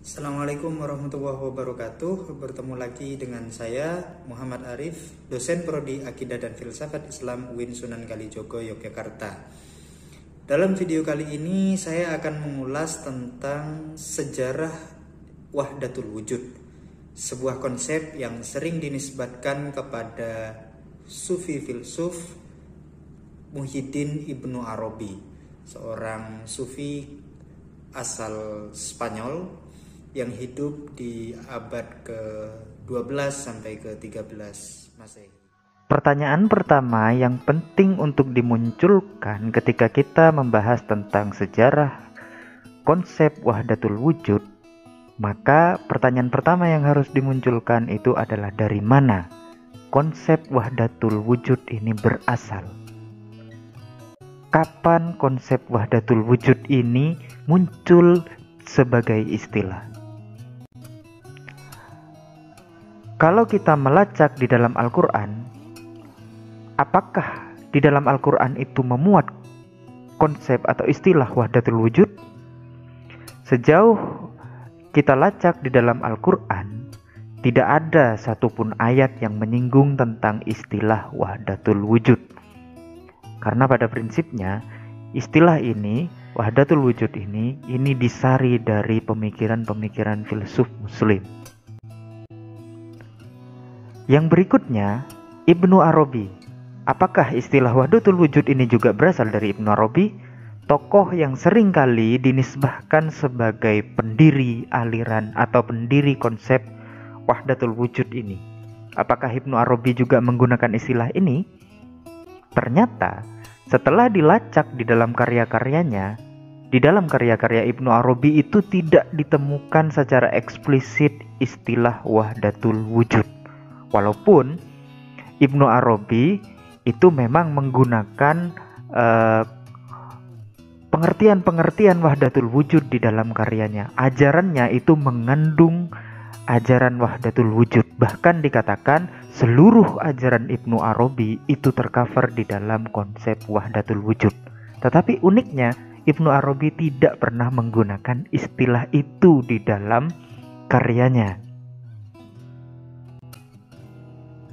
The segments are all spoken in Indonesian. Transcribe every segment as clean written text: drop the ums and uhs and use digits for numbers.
Assalamualaikum warahmatullahi wabarakatuh. Bertemu lagi dengan saya Muhammad Arif, dosen Prodi Akidah dan Filsafat Islam UIN Sunan Kalijogo, Yogyakarta. Dalam video kali ini saya akan mengulas tentang sejarah wahdatul wujud, sebuah konsep yang sering dinisbatkan kepada sufi filsuf Muhyiddin Ibnu Arabi, seorang sufi asal Spanyol yang hidup di abad ke-12 sampai ke-13 Masehi. Pertanyaan pertama yang penting untuk dimunculkan ketika kita membahas tentang sejarah konsep wahdatul wujud, maka pertanyaan pertama yang harus dimunculkan itu adalah dari mana konsep wahdatul wujud ini berasal. Kapan konsep wahdatul wujud ini muncul sebagai istilah? Kalau kita melacak di dalam Al-Quran, apakah di dalam Al-Quran itu memuat konsep atau istilah wahdatul wujud? Sejauh kita lacak di dalam Al-Quran, tidak ada satupun ayat yang menyinggung tentang istilah wahdatul wujud. Karena pada prinsipnya, istilah ini, wahdatul wujud ini disari dari pemikiran-pemikiran filsuf muslim. Yang berikutnya, Ibnu Arabi. Apakah istilah wahdatul wujud ini juga berasal dari Ibnu Arabi? Tokoh yang seringkali dinisbahkan sebagai pendiri aliran atau pendiri konsep wahdatul wujud ini. Apakah Ibnu Arabi juga menggunakan istilah ini? Ternyata, setelah dilacak di dalam karya-karyanya, di dalam karya-karya Ibnu Arabi itu tidak ditemukan secara eksplisit istilah wahdatul wujud. Walaupun Ibnu Arabi itu memang menggunakan pengertian-pengertian wahdatul wujud di dalam karyanya. Ajarannya itu mengandung ajaran wahdatul wujud. Bahkan dikatakan seluruh ajaran Ibnu Arabi itu tercover di dalam konsep wahdatul wujud. Tetapi uniknya, Ibnu Arabi tidak pernah menggunakan istilah itu di dalam karyanya.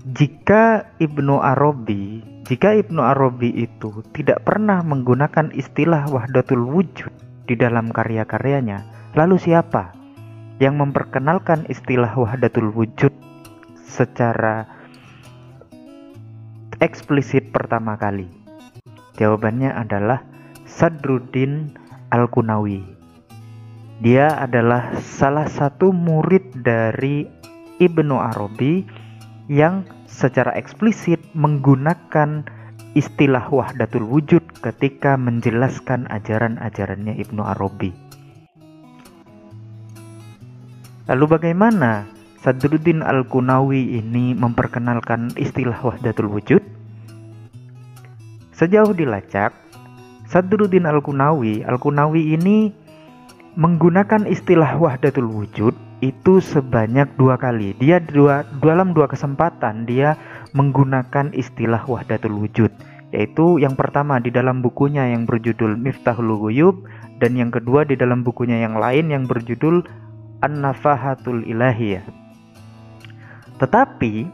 Jika Ibnu Arabi itu tidak pernah menggunakan istilah wahdatul wujud di dalam karya-karyanya, lalu siapa yang memperkenalkan istilah wahdatul wujud secara eksplisit pertama kali? Jawabannya adalah Sadruddin Al-Qunawi. Dia adalah salah satu murid dari Ibnu Arabi yang secara eksplisit menggunakan istilah wahdatul wujud ketika menjelaskan ajaran-ajarannya Ibnu Arabi. Lalu bagaimana Sadruddin Al-Qunawi ini memperkenalkan istilah wahdatul wujud? Sejauh dilacak, Sadruddin Al-Qunawi ini menggunakan istilah wahdatul wujud itu sebanyak 2 kali. Dalam 2 kesempatan dia menggunakan istilah wahdatul wujud, yaitu yang pertama di dalam bukunya yang berjudul Miftahul Ghuyub, dan yang kedua di dalam bukunya yang lain yang berjudul An-Nafahatul Ilahiyah. Tetapi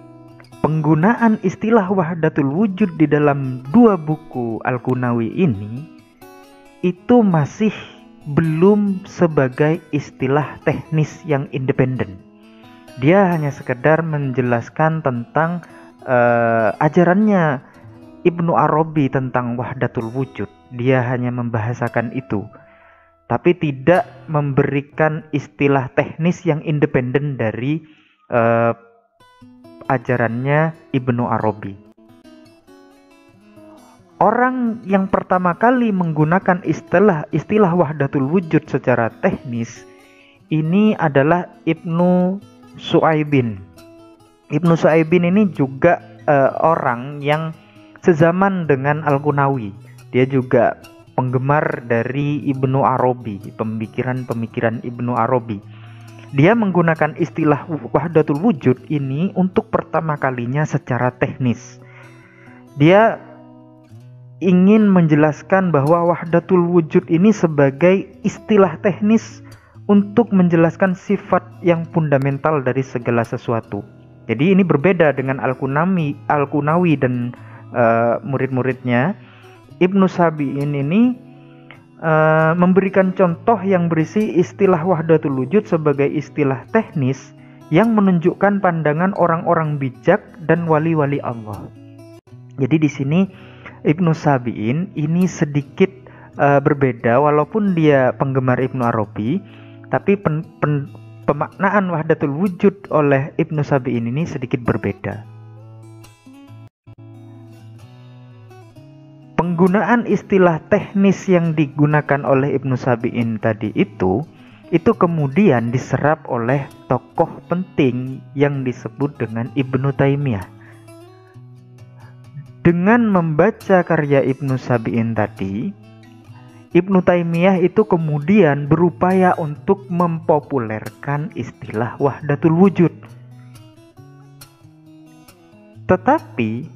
penggunaan istilah wahdatul wujud di dalam 2 buku Al-Qunawi ini itu masih belum sebagai istilah teknis yang independen. Dia hanya sekedar menjelaskan tentang ajarannya Ibnu Arabi tentang wahdatul wujud. Dia hanya membahasakan itu, tapi tidak memberikan istilah teknis yang independen dari ajarannya Ibnu Arabi. Orang yang pertama kali menggunakan istilah wahdatul wujud secara teknis ini adalah Ibnu Su'aibin. Ibnu Su'aibin ini juga orang yang sezaman dengan Al-Qunawi. Dia juga penggemar dari Ibnu Arabi, pemikiran-pemikiran Ibnu Arabi. Dia menggunakan istilah wahdatul wujud ini untuk pertama kalinya secara teknis. Dia ingin menjelaskan bahwa wahdatul wujud ini sebagai istilah teknis untuk menjelaskan sifat yang fundamental dari segala sesuatu. Jadi ini berbeda dengan Al-Qunawi dan murid-muridnya. Ibnu Sabi'in ini memberikan contoh yang berisi istilah wahdatul wujud sebagai istilah teknis yang menunjukkan pandangan orang-orang bijak dan wali-wali Allah. Jadi di sini Ibnu Sabi'in ini sedikit berbeda, walaupun dia penggemar Ibnu Arabi, tapi pemaknaan wahdatul wujud oleh Ibnu Sabi'in ini sedikit berbeda. Penggunaan istilah teknis yang digunakan oleh Ibnu Sabi'in tadi itu kemudian diserap oleh tokoh penting yang disebut dengan Ibnu Taimiyah. Dengan membaca karya Ibnu Sabi'in tadi, Ibnu Taimiyah itu kemudian berupaya untuk mempopulerkan istilah wahdatul wujud. Tetapi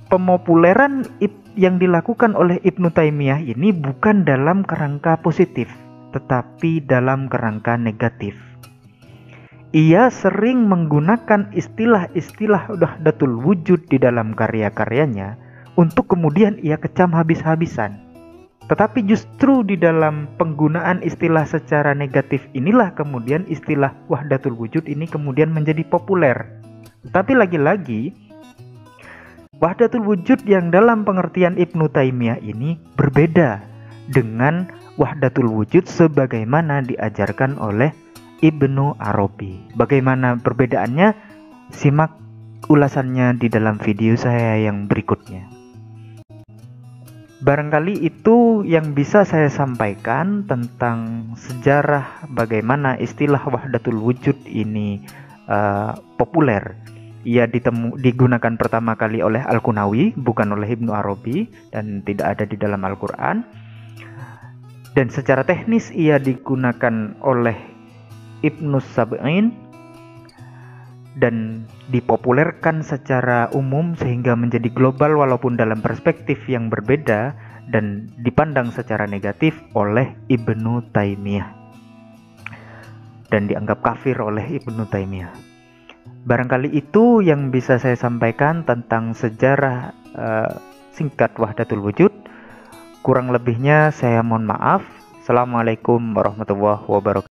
pemopuleran yang dilakukan oleh Ibnu Taimiyah ini bukan dalam kerangka positif, tetapi dalam kerangka negatif. Ia sering menggunakan istilah-istilah wahdatul wujud di dalam karya-karyanya untuk kemudian ia kecam habis-habisan. Tetapi justru di dalam penggunaan istilah secara negatif inilah kemudian istilah wahdatul wujud ini kemudian menjadi populer. Tapi lagi-lagi, wahdatul wujud yang dalam pengertian Ibnu Taimiyah ini berbeda dengan wahdatul wujud sebagaimana diajarkan oleh Ibnu Arabi. Bagaimana perbedaannya? Simak ulasannya di dalam video saya yang berikutnya. Barangkali itu yang bisa saya sampaikan tentang sejarah bagaimana istilah wahdatul wujud ini populer. Ia digunakan pertama kali oleh Al-Qunawi, bukan oleh Ibnu Arabi, dan tidak ada di dalam Al-Quran. Dan secara teknis ia digunakan oleh Ibnu Sabi'in dan dipopulerkan secara umum sehingga menjadi global walaupun dalam perspektif yang berbeda dan dipandang secara negatif oleh Ibnu Taimiyah dan dianggap kafir oleh Ibnu Taimiyah. Barangkali itu yang bisa saya sampaikan tentang sejarah singkat wahdatul wujud. Kurang lebihnya saya mohon maaf. Assalamualaikum warahmatullahi wabarakatuh.